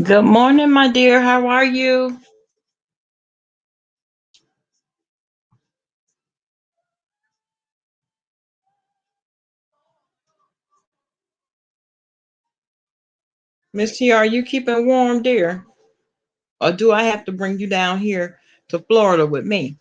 Good morning, my dear. How are you? Miss T, are you keeping warm, dear? Or do I have to bring you down here to Florida with me?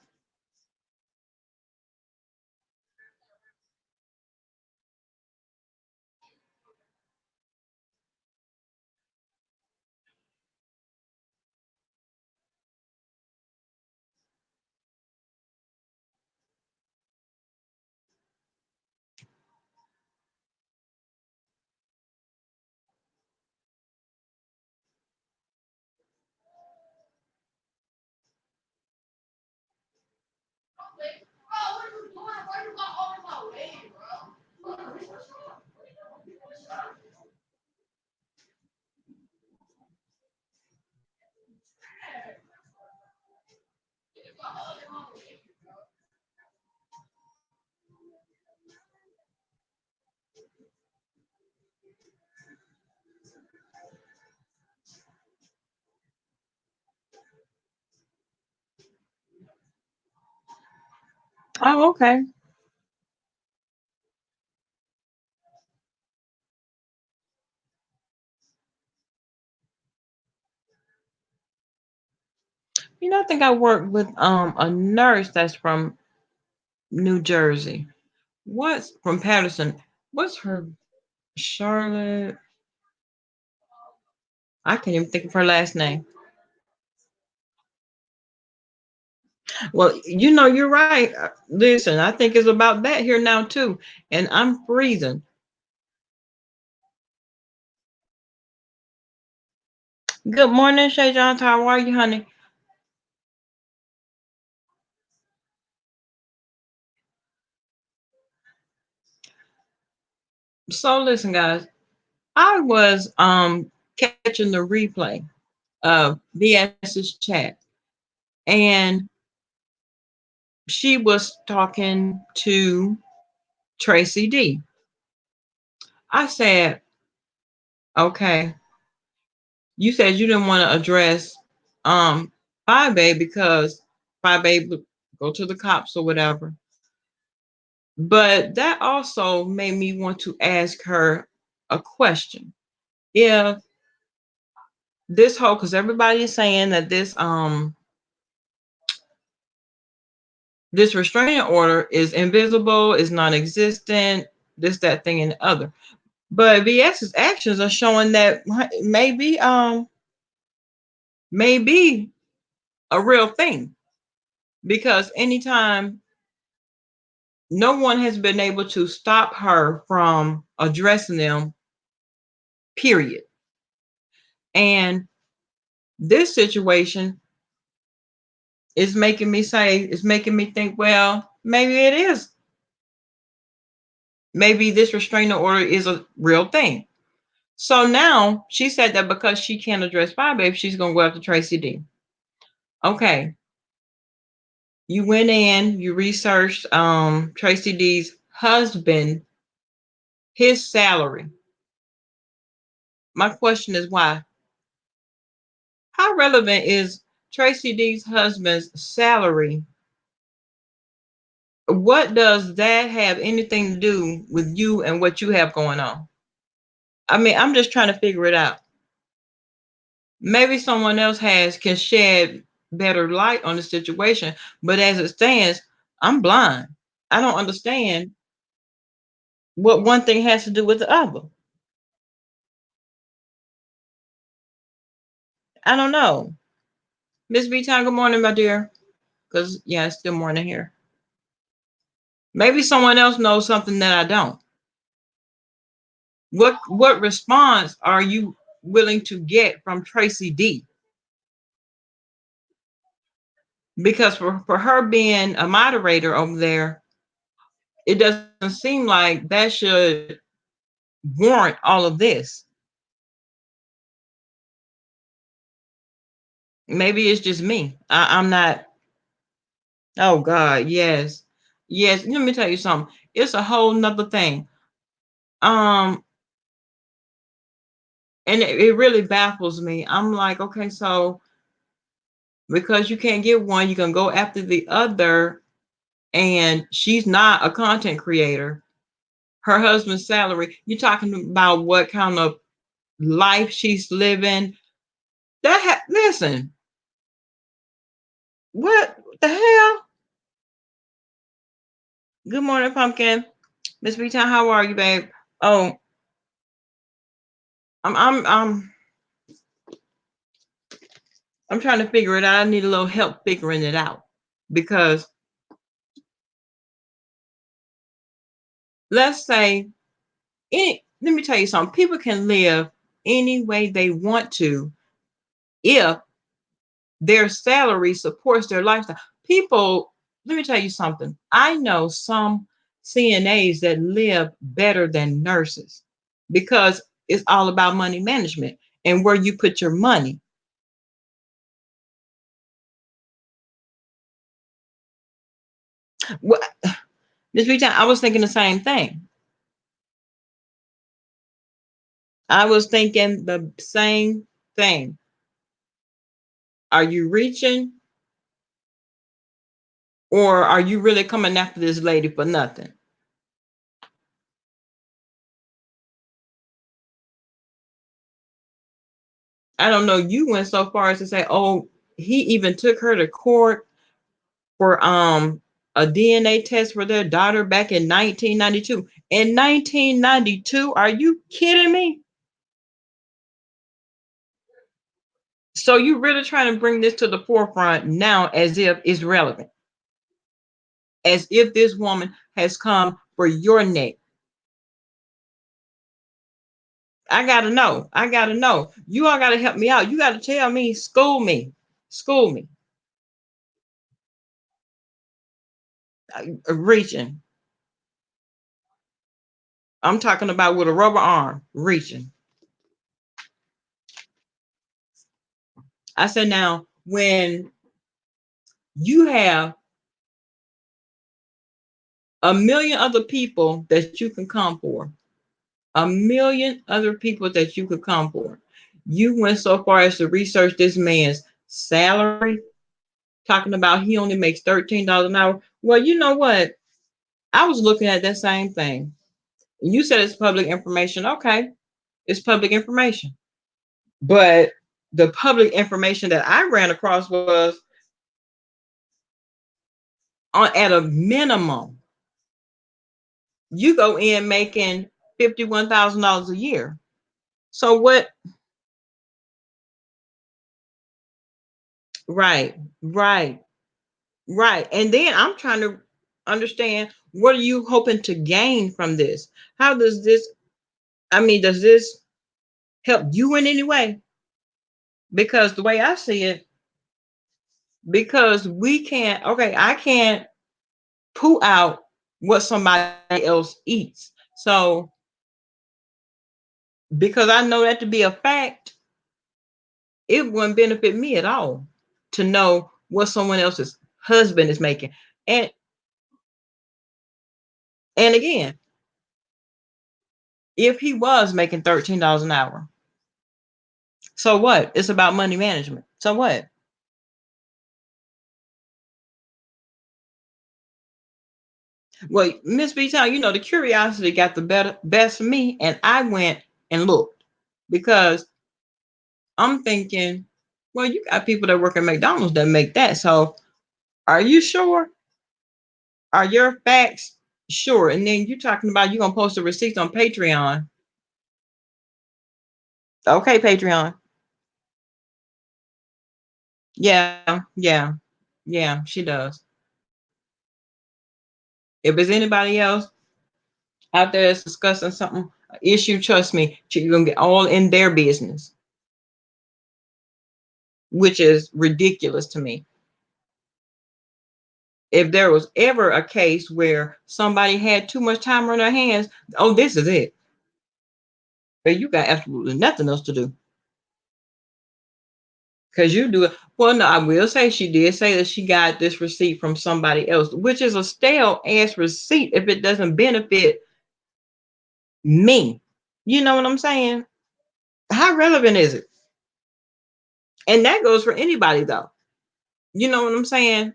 Oh, okay. I think I worked with a nurse that's from New Jersey. What's from Patterson? What's her Charlotte? I can't even think of her last name. Well, you're right. Listen, I think it's about that here now too, and I'm freezing. Good morning, Shay John. How are you, honey? So listen, guys. I was catching the replay of BS's chat, and she was talking to Tracy D. I said, okay, you said you didn't want to address um Five Babe because Five Babe would go to the cops or whatever. But that also made me want to ask her a question. If this whole, because everybody is saying that this restraining order is invisible, is non-existent, this, that thing, and the other. But VS's actions are showing that maybe a real thing. Because anytime no one has been able to stop her from addressing them, period. And this situation is making me think, well, maybe it is. Maybe this restraining order is a real thing. So now she said that because she can't address Five Babe, she's gonna go after Tracy D. Okay. You went in, you researched Tracy D's husband, his salary. My question is why? How relevant is Tracy D's husband's salary? What does that have anything to do with you and what you have going on? I mean, I'm just trying to figure it out. Maybe someone else can shed better light on the situation, but as it stands, I'm blind. I don't understand what one thing has to do with the other. I don't know. Miss B Town, good morning, my dear. Because yeah, it's still morning here. Maybe someone else knows something that I don't. What response are you willing to get from Tracy D? Because for her being a moderator over there, it doesn't seem like that should warrant all of this. Maybe it's just me. I'm not. Oh God, yes, yes. Let me tell you something. It's a whole nother thing. Um, and it really baffles me. I'm like, okay, so because you can't get one, you can go after the other, and she's not a content creator. Her husband's salary. You're talking about what kind of life she's living. Listen, what the hell? Good morning, Pumpkin. Miss Town, how are you, babe? Oh, I'm I'm I'm I'm trying to figure it out. I need a little help figuring it out because let's say let me tell you something. People can live any way they want to if their salary supports their lifestyle. People, let me tell you something. I know some CNAs that live better than nurses because it's all about money management and where you put your money. Well, Ms. Rita, I was thinking the same thing. I was thinking the same thing. Are you reaching or are you really coming after this lady for nothing? I don't know. You went so far as to say, oh, he even took her to court for a DNA test for their daughter back in 1992. In 1992, are you kidding me? So you really trying to bring this to the forefront now as if it's relevant, as if this woman has come for your neck. I gotta know. I gotta know. You all gotta help me out. You gotta tell me, school me, school me. Reaching. I'm talking about with a rubber arm, reaching. I said, now, when you have a million other people that you can come for, a million other people that you could come for, you went so far as to research this man's salary, talking about he only makes $13 an hour. Well, you know what? I was looking at that same thing. You said it's public information. Okay, it's public information. But the public information that I ran across was at a minimum, you go in making $51,000 a year. So what? Right, right, right. And then I'm trying to understand, what are you hoping to gain from this? How does this, I mean, does this help you in any way? Because the way I see it, because we can't, okay, I can't poo out what somebody else eats. So because I know that to be a fact, it wouldn't benefit me at all to know what someone else's husband is making. And and again, if he was making $13 an hour, so what? It's about money management. So what? Well, Miss B Town, you know, the curiosity got the best of me, and I went and looked because I'm thinking, well, you got people that work at McDonald's that make that. So are you sure? Are your facts sure? And then you're talking about you're gonna post the receipts on Patreon. Okay, Patreon. Yeah, yeah, yeah, she does. If there's anybody else out there that's discussing something, issue, trust me, you're gonna get all in their business, which is ridiculous to me. If there was ever a case where somebody had too much time on their hands, oh, this is it. But you got absolutely nothing else to do. Because you do it. Well, no, I will say she did say that she got this receipt from somebody else, which is a stale ass receipt if it doesn't benefit me. You know what I'm saying? How relevant is it? And that goes for anybody, though. You know what I'm saying?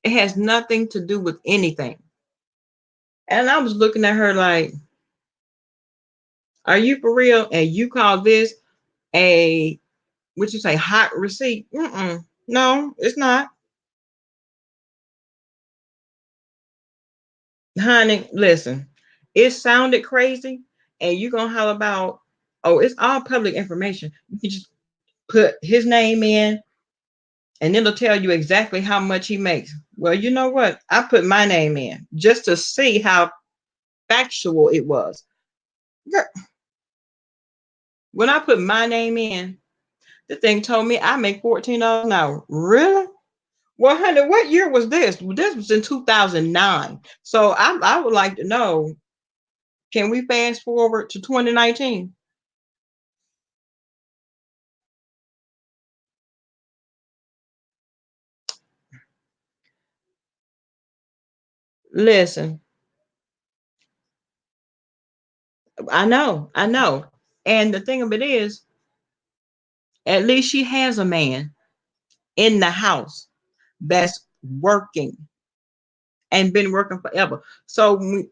It has nothing to do with anything. And I was looking at her like, are you for real? And you call this a, what you say, hot receipt? Mm-mm. No, it's not. Honey, listen, it sounded crazy, and you're gonna holler about, oh, it's all public information. You can just put his name in, and it'll tell you exactly how much he makes. Well, you know what? I put my name in just to see how factual it was. When I put my name in, the thing told me I make $14 an hour. Really? Well, honey, what year was this? This was in 2009. So I would like to know, can we fast forward to 2019? Listen, I know. And the thing of it is, at least she has a man in the house that's working and been working forever. So when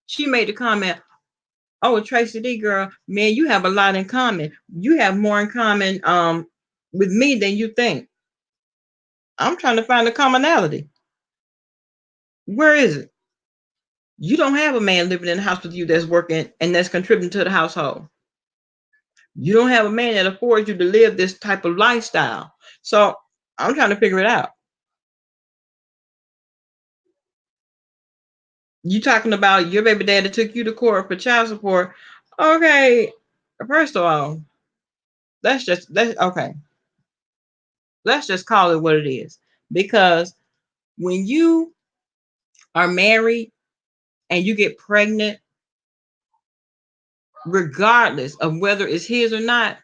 she made the comment, oh, Tracy D girl, man, you have a lot in common. You have more in common with me than you think. I'm trying to find the commonality. Where is it? You don't have a man living in the house with you that's working and that's contributing to the household. You don't have a man that affords you to live this type of lifestyle. So I'm trying to figure it out. You talking about your baby daddy took you to court for child support? Okay, first of all, let's okay. Let's just call it what it is. Because when you are married and you get pregnant, regardless of whether it's his or not,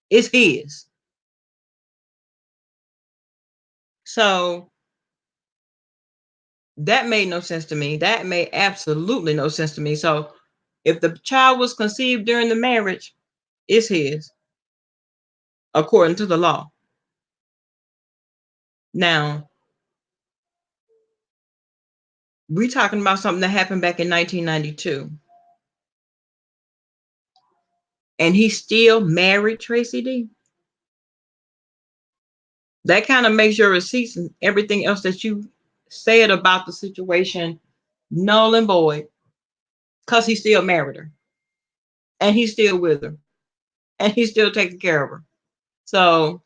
it's his. So that made no sense to me. That made absolutely no sense to me. So if the child was conceived during the marriage, it's his, according to the law. Now, we're talking about something that happened back in 1992. And he still married Tracy D. That kind of makes your receipts and everything else that you said about the situation null and void, because he still married her and he's still with her and he's still taking care of her. So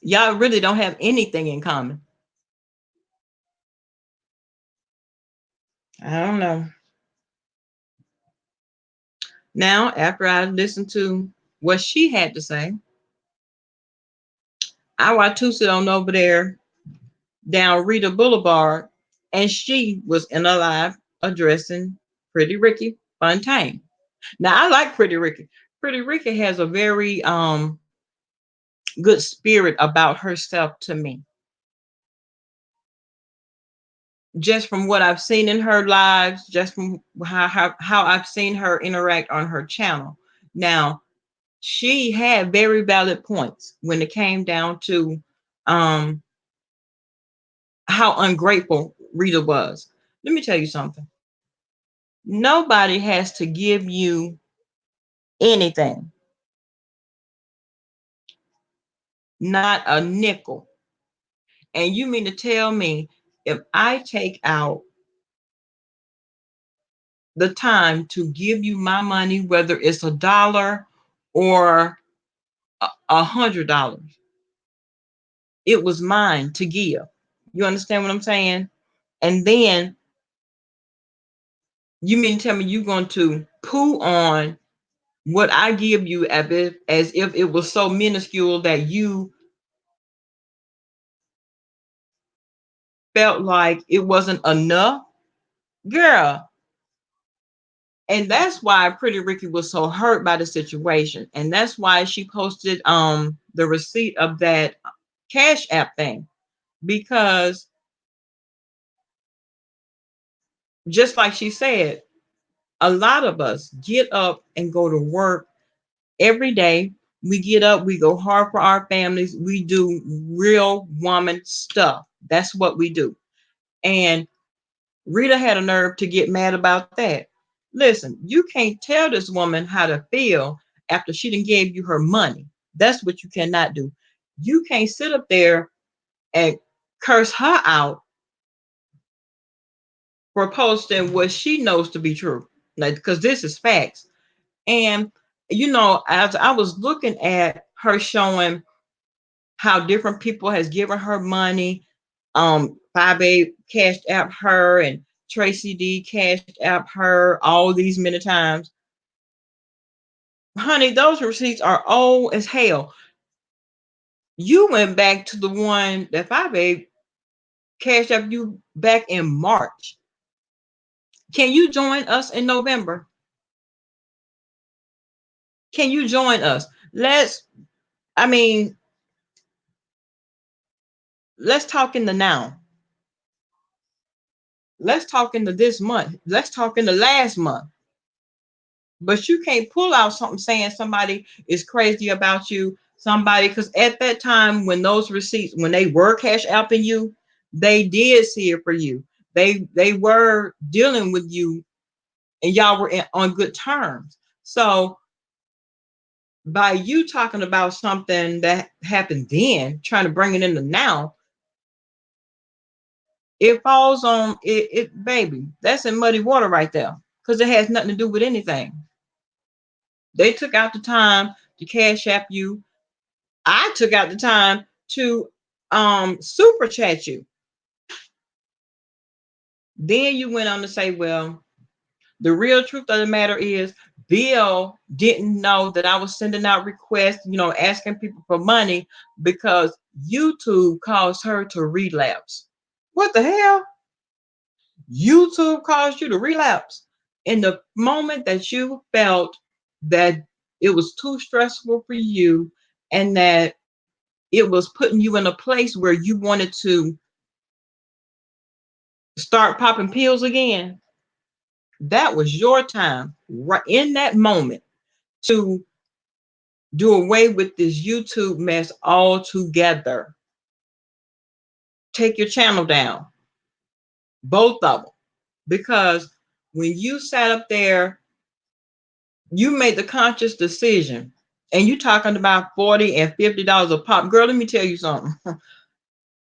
y'all really don't have anything in common. I don't know. Now, after I listened to what she had to say, I watched Tusa on over there down Rita Boulevard, and she was in a live addressing Pretty Ricky Fontaine. Now, I like Pretty Ricky. Pretty Ricky has a very good spirit about herself to me. Just from what I've seen in her lives, just from how I've seen her interact on her channel. Now, she had very valid points when it came down to um, how ungrateful Rita was. Let me tell you something. Nobody has to give you anything, not a nickel. And you mean to tell me if I take out the time to give you my money, whether it's $1 or $100, it was mine to give. You understand what I'm saying? And then you mean to tell me you're going to poo on what I give you as if it was so minuscule that you felt like it wasn't enough, girl. And that's why Pretty Ricky was so hurt by the situation. And that's why she posted the receipt of that Cash App thing. Because just like she said, a lot of us get up and go to work every day. We get up, we go hard for our families, we do real woman stuff. That's what we do. And Rita had a nerve to get mad about that. Listen, you can't tell this woman how to feel after she done gave you her money. That's what you cannot do. You can't sit up there and curse her out for posting what she knows to be true. Like, because this is facts. And as I was looking at her showing how different people has given her money, 5A cashed out her and Tracy D cashed out her all these many times. Honey, those receipts are old as hell. You went back to the one that 5A cashed out you back in March. Can you join us in November? Can you join us? I mean, let's talk in the now. Let's talk into this month. Let's talk in the last month. But you can't pull out something saying somebody is crazy about you, somebody, because at that time when those receipts, when they were cash apping you, they did see it for you. They were dealing with you, and y'all were on good terms. So by you talking about something that happened then, trying to bring it into now, it falls on it, baby. That's in muddy water right there, because it has nothing to do with anything. They took out the time to cash app you. I took out the time to super chat you. Then you went on to say, well, the real truth of the matter is Bill didn't know that I was sending out requests, asking people for money because YouTube caused her to relapse. What the hell? YouTube caused you to relapse. In the moment that you felt that it was too stressful for you and that it was putting you in a place where you wanted to start popping pills again, that was your time right in that moment to do away with this YouTube mess altogether. Take your channel down, both of them, because when you sat up there, you made the conscious decision, and you talking about $40 and $50 a pop. Girl, let me tell you something.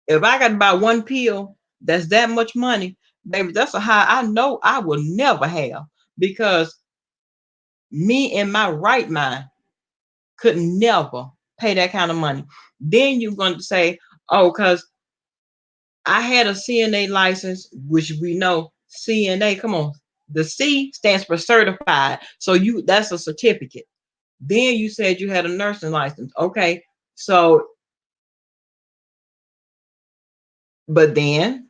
If I got to buy one pill, that's that much money, baby. That's a high I know I will never have, because me in my right mind could never pay that kind of money. Then you're going to say, oh, because I had a CNA license, which we know CNA, come on, the C stands for certified. So that's a certificate. Then you said you had a nursing license. Okay. So, but then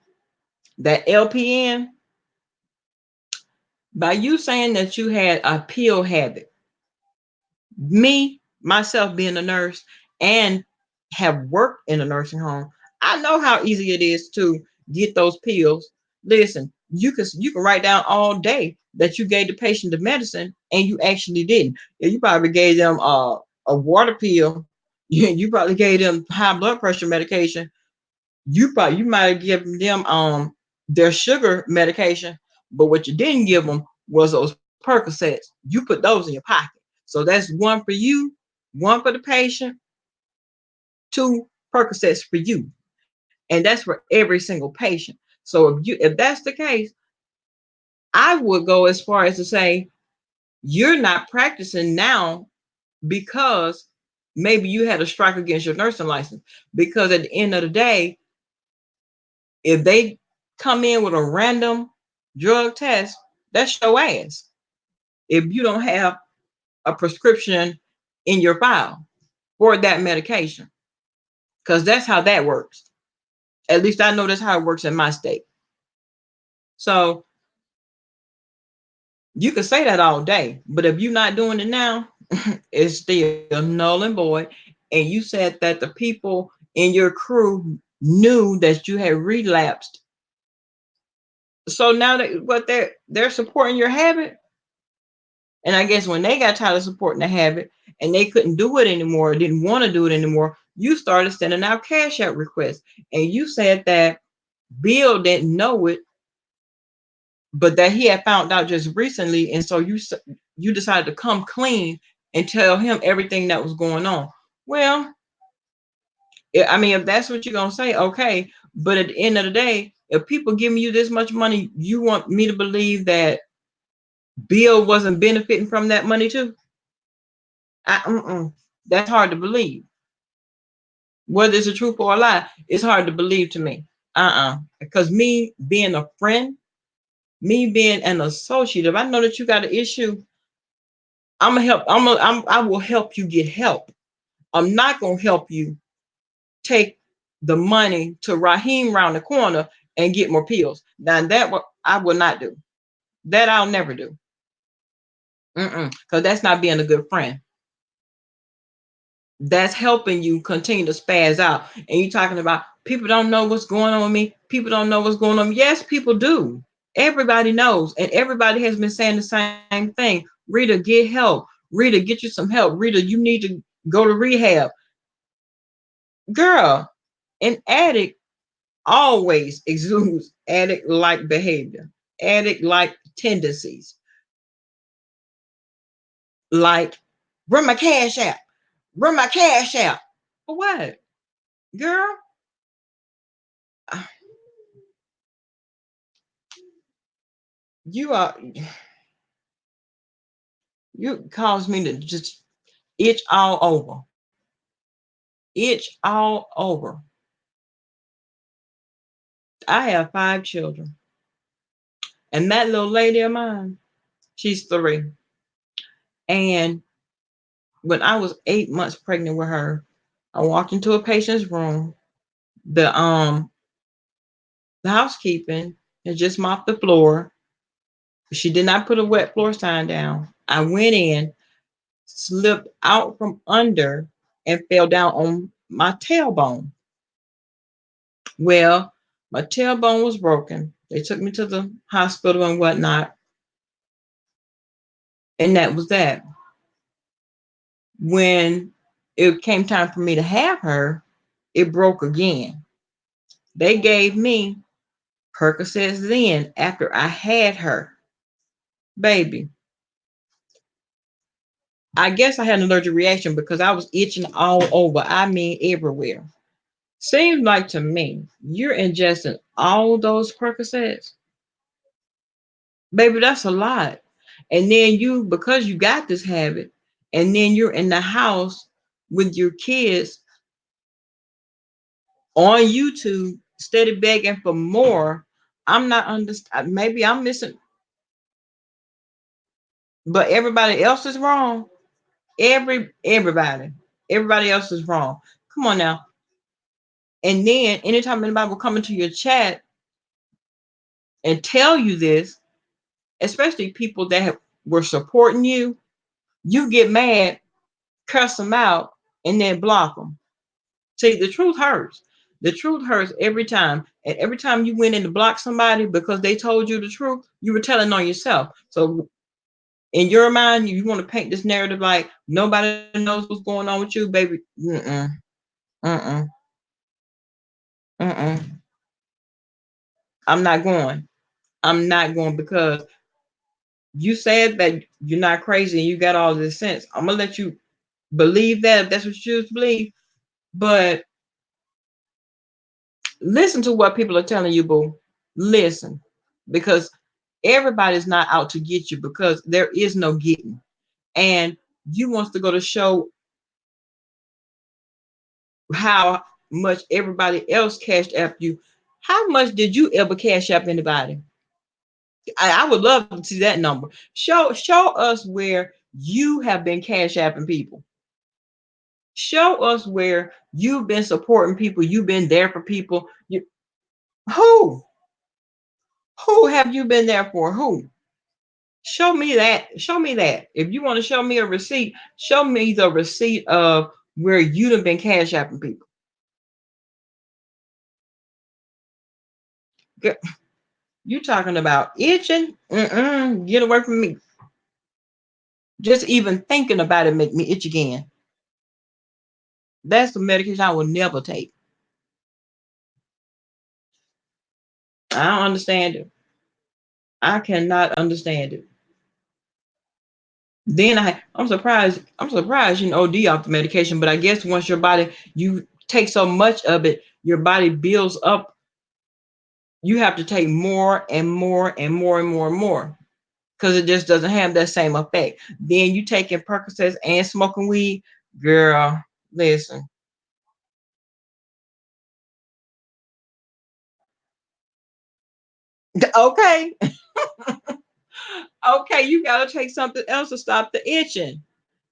that LPN, by you saying that you had a pill habit, me, myself being a nurse and have worked in a nursing home, I know how easy it is to get those pills. Listen, you can write down all day that you gave the patient the medicine and you actually didn't. Yeah, you probably gave them a water pill. You probably gave them high blood pressure medication. You might have given them their sugar medication, but what you didn't give them was those Percocets. You put those in your pocket. So that's one for you, one for the patient, two Percocets for you, and that's for every single patient. So if that's the case, I would go as far as to say you're not practicing now because maybe you had a strike against your nursing license. Because at the end of the day, if they come in with a random drug test, that's your ass. If you don't have a prescription in your file for that medication, because that's how that works. At least I know that's how it works in my state. So you can say that all day, but if you're not doing it now, it's still null and void. And you said that the people in your crew knew that you had relapsed. So now that what they're supporting your habit, and I guess when they got tired of supporting the habit and they couldn't do it anymore, didn't want to do it anymore, you started sending out cash out requests. And you said that Bill didn't know it, but that he had found out just recently, and so you decided to come clean and tell him everything that was going on. Well, I mean, if that's what you're gonna say, okay. But at the end of the day, if people giving you this much money, you want me to believe that Bill wasn't benefiting from that money too? That's hard to believe. Whether it's a truth or a lie, it's hard to believe to me. Because me being a friend, me being an associate, if I know that you got an issue, I'm gonna help. I will help you get help. I'm not gonna help you take the money to Raheem round the corner and get more pills. Now that what I will not do. That I'll never do. Because that's not being a good friend. That's helping you continue to spaz out. And you talking about people don't know what's going on with me. People don't know what's going on. Yes, people do. Everybody knows, and everybody has been saying the same thing. Rita, get help. Rita, get you some help. Rita, you need to go to rehab. Girl, an addict always exudes addict-like behavior, addict-like tendencies. Like, run my cash out. Run my cash out. For what? Girl, you are you cause me to just itch all over. Itch all over. I have 5 children. And that little lady of mine, she's 3. And when I was 8 months pregnant with her, I walked into a patient's room. The housekeeping had just mopped the floor. She did not put a wet floor sign down. I went in, slipped out from under, and fell down on my tailbone. Well, my tailbone was broken. They took me to the hospital and whatnot. And that was that. When it came time for me to have her, it broke again. They gave me Percocets then after I had her. Baby, I guess I had an allergic reaction because I was itching all over. I mean, everywhere. Seems like to me, you're ingesting all those Percocets. Baby, that's a lot. And then you, because you got this habit, and then you're in the house with your kids on YouTube, steady begging for more. I'm not understand. Maybe I'm missing, but everybody else is wrong. Everybody else is wrong. Come on now. And then anytime anybody will come into your chat and tell you this, especially people that were supporting you, you get mad, cuss them out, and then block them. See, the truth hurts. The truth hurts every time. And every time you went in to block somebody because they told you the truth, you were telling on yourself. So in your mind, you want to paint this narrative like nobody knows what's going on with you, baby. Uh-uh. Uh-uh. I'm not going. I'm not going because you said that you're not crazy and you got all this sense. I'm gonna let you believe that if that's what you choose to believe. But listen to what people are telling you, boo. Listen, because everybody's not out to get you because there is no getting. And you wants to go to show how much everybody else cashed app you. How much did you ever cash app anybody? I would love to see that number. Show us where you have been cash apping people. Show us where you've been supporting people. You've been there for people. Who? Who have you been there for? Who? Show me that. Show me that. If you want to show me a receipt, show me the receipt of where you'd have been cash apping people. You talking about itching? Mm-mm, get away from me. Just even thinking about it make me itch again. That's the medication I will never take. I don't understand it. I cannot understand it. Then I'm surprised. I'm surprised you know OD off the medication, but I guess once your body you take so much of it, your body builds up. You have to take more and more and more and more and more because it just doesn't have that same effect. Then you taking Percocets and smoking weed, girl. Listen, okay, okay, you gotta take something else to stop the itching.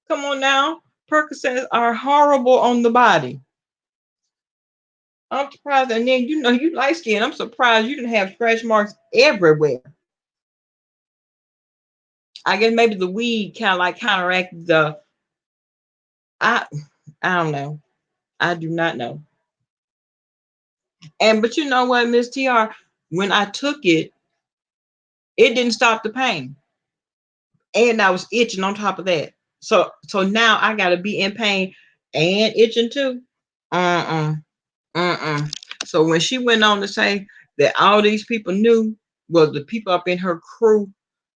Come on now, Percocets are horrible on the body. I'm surprised, and then you know you light skin. I'm surprised you didn't have scratch marks everywhere. I guess maybe the weed kind of like counteract the. I I don't know. I do not know. And but you know what, Miss TR, when I took it, it didn't stop the pain, and I was itching on top of that. So now I got to be in pain and itching too. Uh So when she went on to say that all these people knew, well, the people up in her crew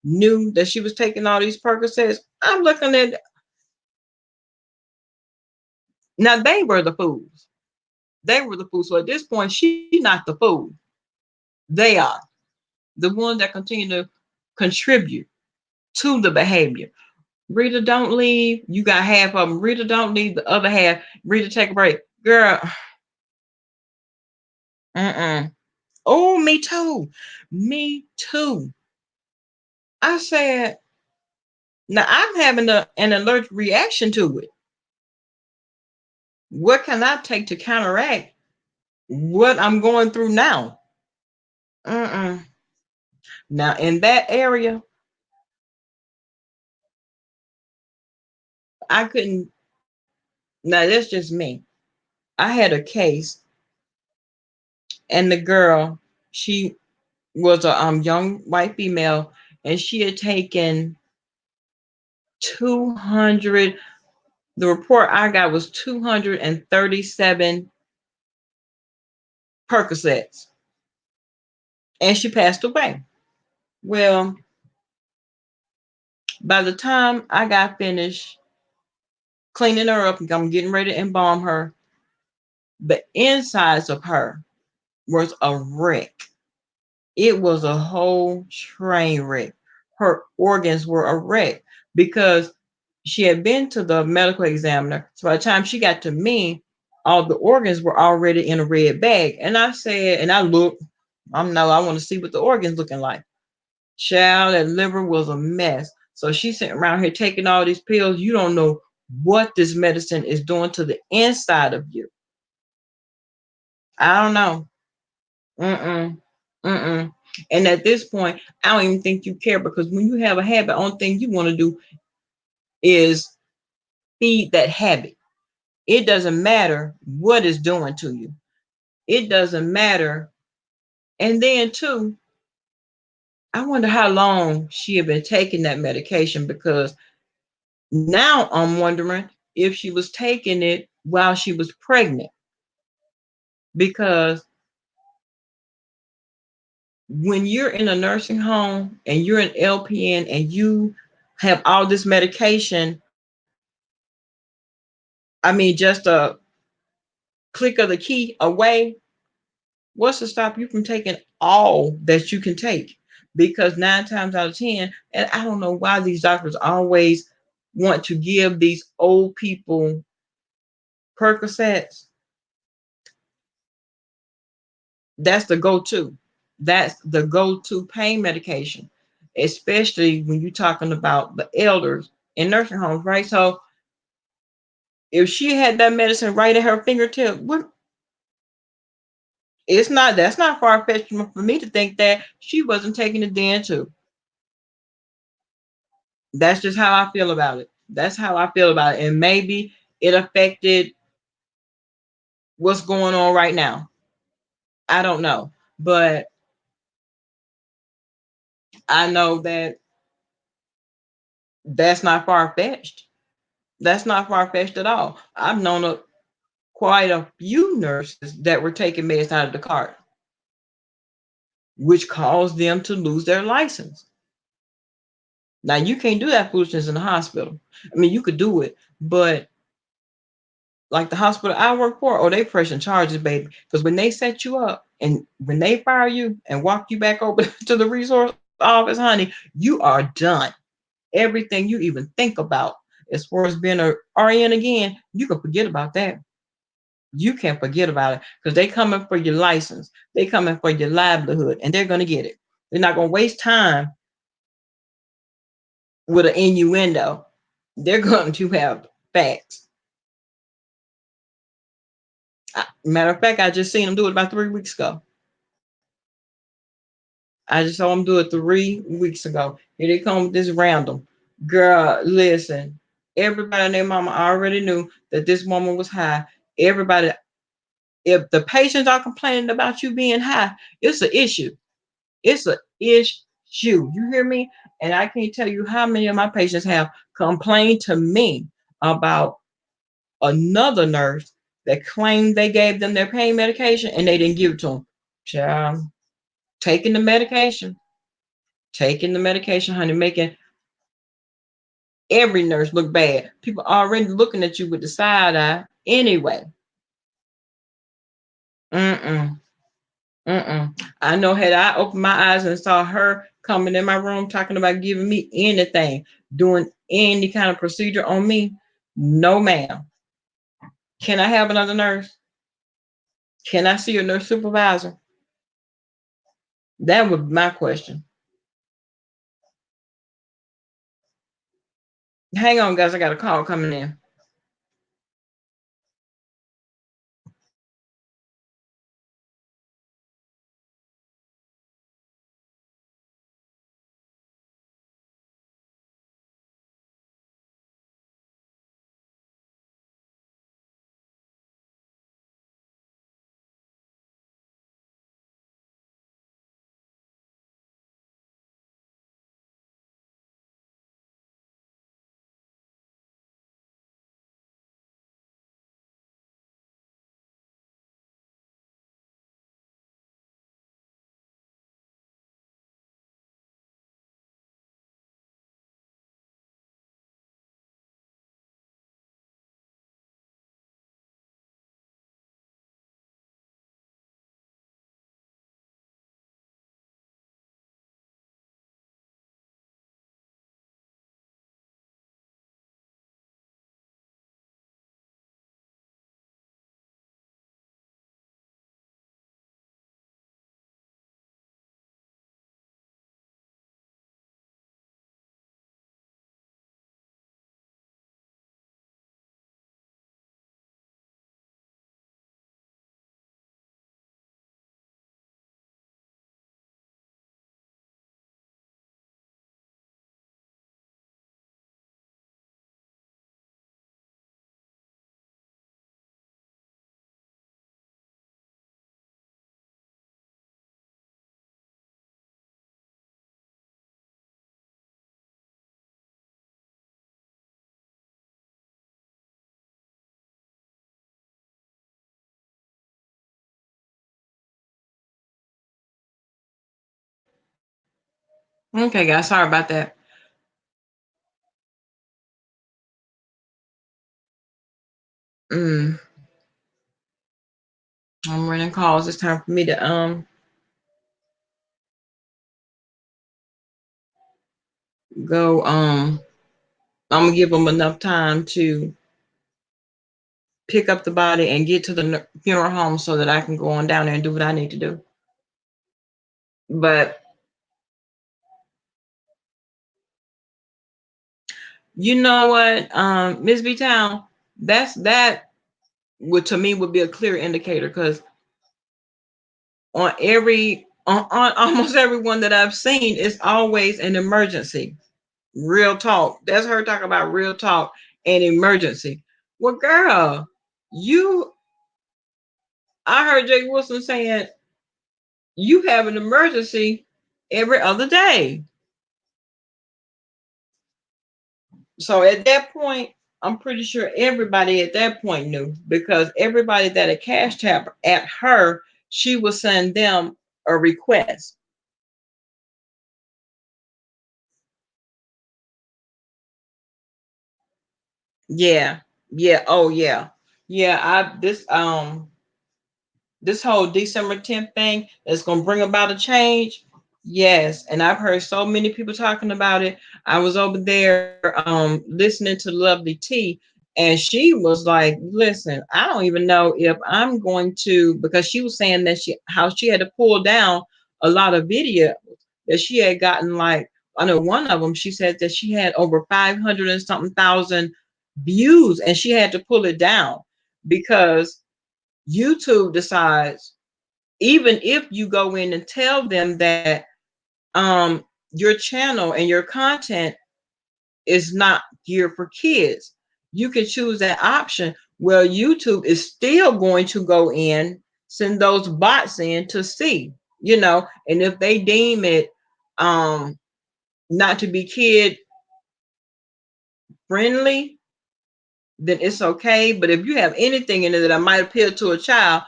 knew that she was taking all these Percocets, I'm looking at now they were the fools. They were the fools. So at this point, she's not the fool. They are the ones that continue to contribute to the behavior. Rita, don't leave. You got half of them. Rita, don't leave. The other half. Rita, take a break. Girl, uh-uh. Oh, me too. Me too. I said, now I'm having an allergic reaction to it. What can I take to counteract what I'm going through now? Uh-uh. Now, in that area, I couldn't. Now, that's just me. I had a case, and the girl, she was a young white female, and she had taken 200. The report I got was 237 Percocets, and she passed away. Well, by the time I got finished cleaning her up and I'm getting ready to embalm her, the insides of her was a wreck. It was a whole train wreck. Her organs were a wreck because she had been to the medical examiner. So by the time she got to me, all the organs were already in a red bag. And I said, and I looked, I want to see what the organs looking like. Child, that liver was a mess. So she's sitting around here taking all these pills. You don't know what this medicine is doing to the inside of you. I don't know. Mm-mm. Mm-mm. And at this point, I don't even think you care because when you have a habit, only thing you want to do is feed that habit. It doesn't matter what it's doing to you. It doesn't matter. And then too, I wonder how long she had been taking that medication because now I'm wondering if she was taking it while she was pregnant. Because when you're in a nursing home and you're an LPN and you have all this medication, I mean, just a click of the key away, what's to stop you from taking all that you can take? Because 9 times out of 10, and I don't know why these doctors always want to give these old people Percocets. That's the go-to. That's the go-to pain medication, especially when you're talking about the elders in nursing homes, right? So if she had that medicine right at her fingertip, It's not, that's not far fetched for me to think that she wasn't taking it then too. That's just how I feel about it. That's how I feel about it. And maybe it affected what's going on right now. I don't know. But I know that that's not far fetched. That's not far fetched at all. I've known quite a few nurses that were taking meds out of the cart, which caused them to lose their license. Now you can't do that foolishness in the hospital. I mean, you could do it, but like the hospital I work for, oh, they pressing charges, baby. Because when they set you up and when they fire you and walk you back over to the resource office, honey, you are done. Everything you even think about as far as being a RN again, you can forget about that. You can forget about it because they coming for your license. They coming for your livelihood, and they're gonna get it. They're not gonna waste time with an innuendo. They're going to have facts. Matter of fact, I just seen them do it about 3 weeks ago. I just saw them do it 3 weeks ago. Here they come with this random. Girl, listen. Everybody and their mama already knew that this woman was high. Everybody, if the patients are complaining about you being high, it's an issue. It's an issue. You hear me? And I can't tell you how many of my patients have complained to me about another nurse that claimed they gave them their pain medication and they didn't give it to them. Child, taking the medication, honey, making every nurse look bad. People already looking at you with the side eye anyway. Mm-mm. Mm-mm. I know had I opened my eyes and saw her coming in my room talking about giving me anything, doing any kind of procedure on me, no ma'am. Can I have another nurse? Can I see a nurse supervisor? That would be my question. Hang on, guys. I got a call coming in. Okay, guys. Sorry about that. Mm, I'm running calls. It's time for me to go. I'm gonna give them enough time to pick up the body and get to the funeral home so that I can go on down there and do what I need to do. But you know what, Miss B Town, that would to me would be a clear indicator because on almost everyone that I've seen, it's always an emergency. Real talk. That's her talking about real talk and emergency. Well, girl, you I heard Jake Wilson saying you have an emergency every other day. So at that point, I'm pretty sure everybody at that point knew, because everybody that had cash tap at her, she would send them a request. Yeah. Yeah. Oh yeah. Yeah. This whole December 10th thing is going to bring about a change. Yes, and I've heard so many people talking about it. I was over there listening to Lovely T, and she was like, "Listen, I don't even know if I'm going to," because she was saying that she had to pull down a lot of videos that she had gotten. Like, I know one of them, she said that she had over 500 and something thousand views, and she had to pull it down because YouTube decides, even if you go in and tell them that your channel and your content is not geared for kids, you can choose that option. Well, YouTube is still going to go in, send those bots in to see, and if they deem it um not to be kid friendly, then it's okay. But if you have anything in it that might appeal to a child,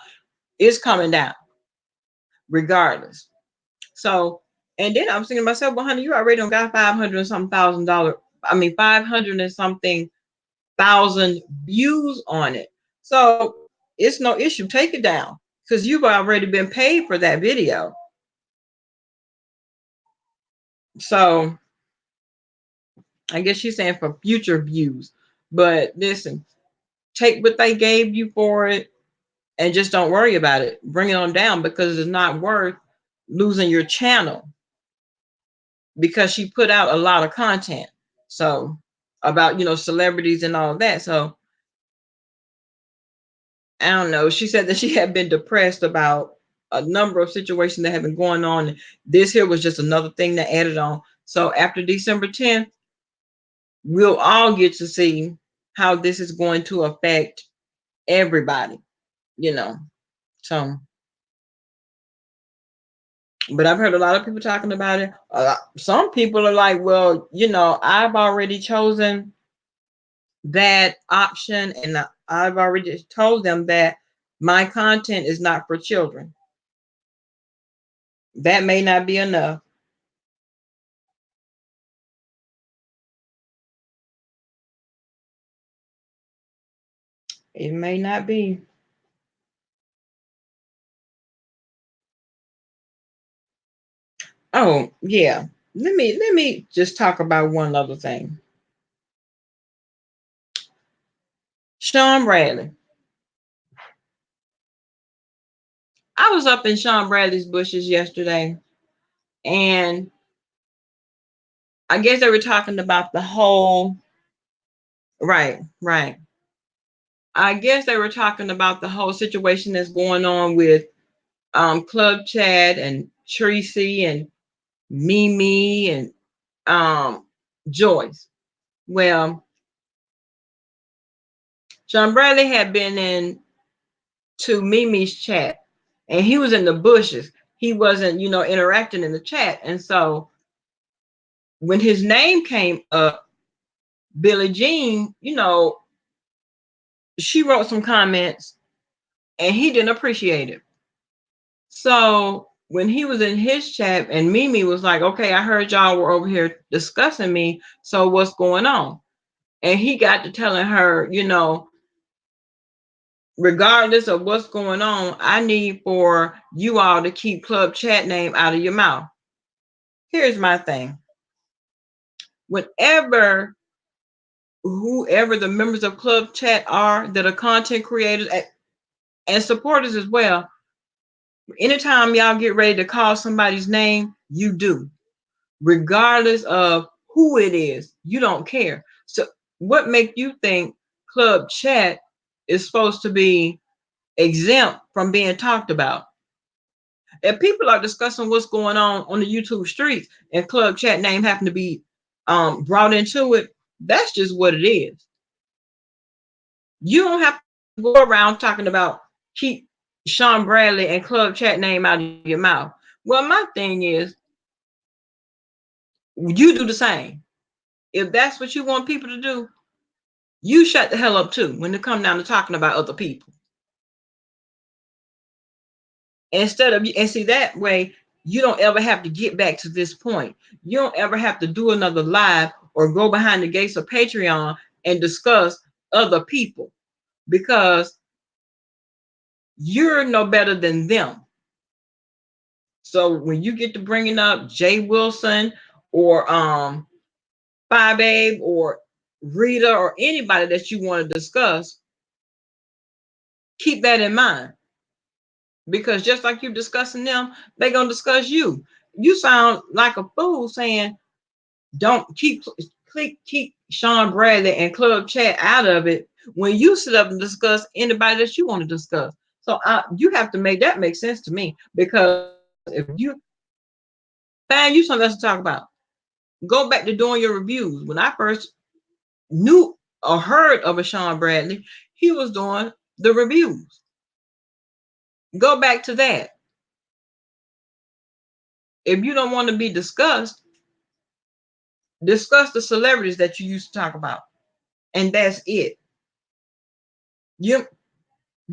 it's coming down regardless. So, and then I'm thinking to myself, well, honey, you already don't got 500 and something $1,000. I mean, 500 and something thousand views on it. So it's no issue. Take it down because you've already been paid for that video. So I guess she's saying for future views. But listen, take what they gave you for it and just don't worry about it. Bring it on down because it's not worth losing your channel, because she put out a lot of content. So about, celebrities and all of that. So I don't know. She said that she had been depressed about a number of situations that have been going on. This here was just another thing that added on. So after December 10th, we'll all get to see how this is going to affect everybody, you know. So, but I've heard a lot of people talking about it. Some people are like, well, I've already chosen that option, and I've already told them that my content is not for children. That may not be enough. It may not be. Oh, yeah. Let me just talk about one other thing. Sean Bradley. I was up in Sean Bradley's bushes yesterday, and I guess they were talking about the whole, right, right. I guess they were talking about the whole situation that's going on with Club Chad and Tracy and Mimi and Joyce. Well, Sean Bradley had been in to Mimi's chat, and he was in the bushes. He wasn't, interacting in the chat. And so when his name came up, Billie Jean, she wrote some comments and he didn't appreciate it. So when he was in his chat and Mimi was like, okay, I heard y'all were over here discussing me. So what's going on? And he got to telling her, regardless of what's going on, I need for you all to keep Club Chat name out of your mouth. Here's my thing. Whenever whoever the members of Club Chat are that are content creators and supporters as well, anytime y'all get ready to call somebody's name, you do, regardless of who it is. You don't care. So what make you think Club Chat is supposed to be exempt from being talked about? If people are discussing what's going on the YouTube streets and club chat name happen to be brought into it, that's just what it is. You don't have to go around talking about keep Sean Bradley and club chat name out of your mouth. Well, my thing is, you do the same. If that's what you want people to do, you shut the hell up too when it comes down to talking about other people. Instead of, and see, that way you don't ever have to get back to this point. You don't ever have to do another live or go behind the gates of Patreon and discuss other people, because you're no better than them. So when you get to bringing up Jay Wilson or Five Babe or Rita or anybody that you want to discuss, keep that in mind, because just like you're discussing them, they're gonna discuss you. You sound like a fool saying don't keep Sean Bradley and Club Chat out of it when you sit up and discuss anybody that you want to discuss. So you have to make that make sense to me, because if you find you something else to talk about, go back to doing your reviews. When I first knew or heard of a Sean Bradley, he was doing the reviews. Go back to that. If you don't want to be discussed, discuss the celebrities that you used to talk about, and that's it. You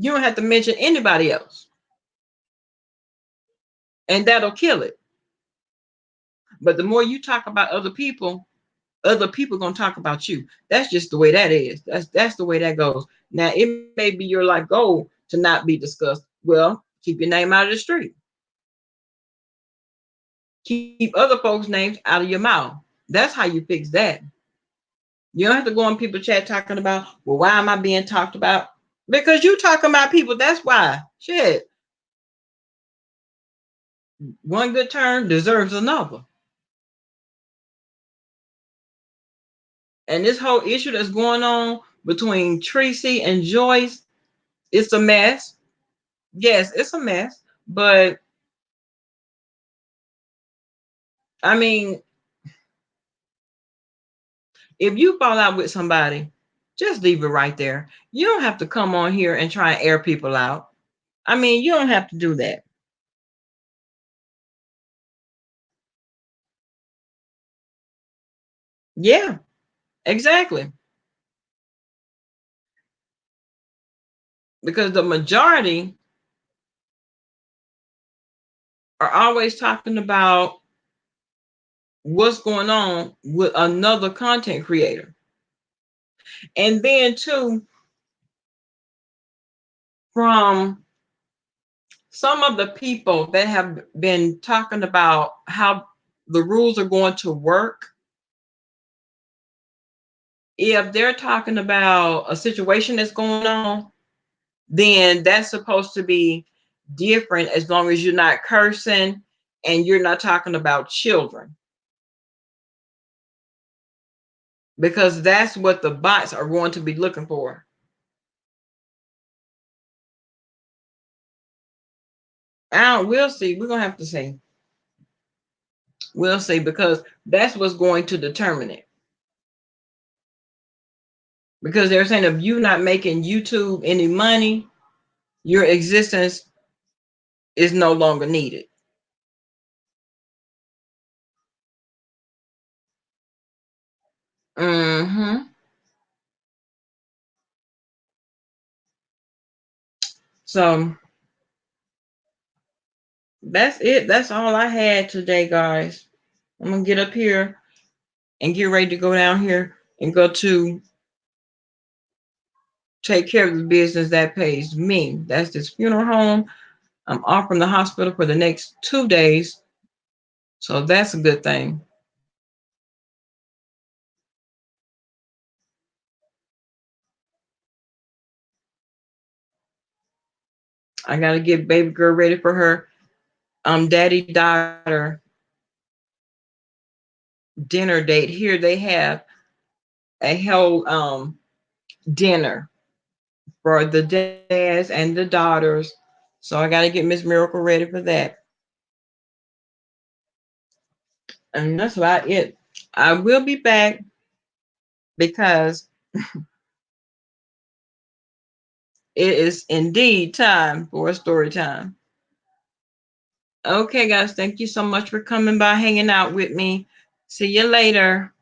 don't have to mention anybody else, and that'll kill it. But the more you talk about other people gonna talk about you. That's just the way that is. That's the way that goes. Now it may be your life goal to not be discussed. Well, keep your name out of the street. Keep other folks' names out of your mouth. That's how you fix that. You don't have to go on people chat talking about, well, why am I being talked about? Because you talking about people. That's why. Shit. One good turn deserves another. And this whole issue that's going on between Tracy and Joyce, it's a mess. Yes, it's a mess. But I mean, if you fall out with somebody, just leave it right there. You don't have to come on here and try and air people out. I mean, you don't have to do that. Yeah, exactly. Because the majority are always talking about what's going on with another content creator. And then, too, from some of the people that have been talking about how the rules are going to work, if they're talking about a situation that's going on, then that's supposed to be different, as long as you're not cursing and you're not talking about children, because that's what the bots are going to be looking for. We'll see. We're gonna have to see. We'll see, because that's what's going to determine it. Because they're saying if you're not making YouTube any money, your existence is no longer needed. Mm-hmm. So that's it. That's all I had today, guys. I'm gonna get up here and get ready to go down here and go to take care of the business that pays me. That's this funeral home. I'm off from the hospital for the next 2 days. So that's a good thing. I gotta get baby girl ready for her daddy daughter dinner date. Here they have a whole dinner for the dads and the daughters. So I gotta get Miss Miracle ready for that. And that's about it. I will be back because it is indeed time for a story time. Okay, guys, thank you so much for coming by, hanging out with me. See you later.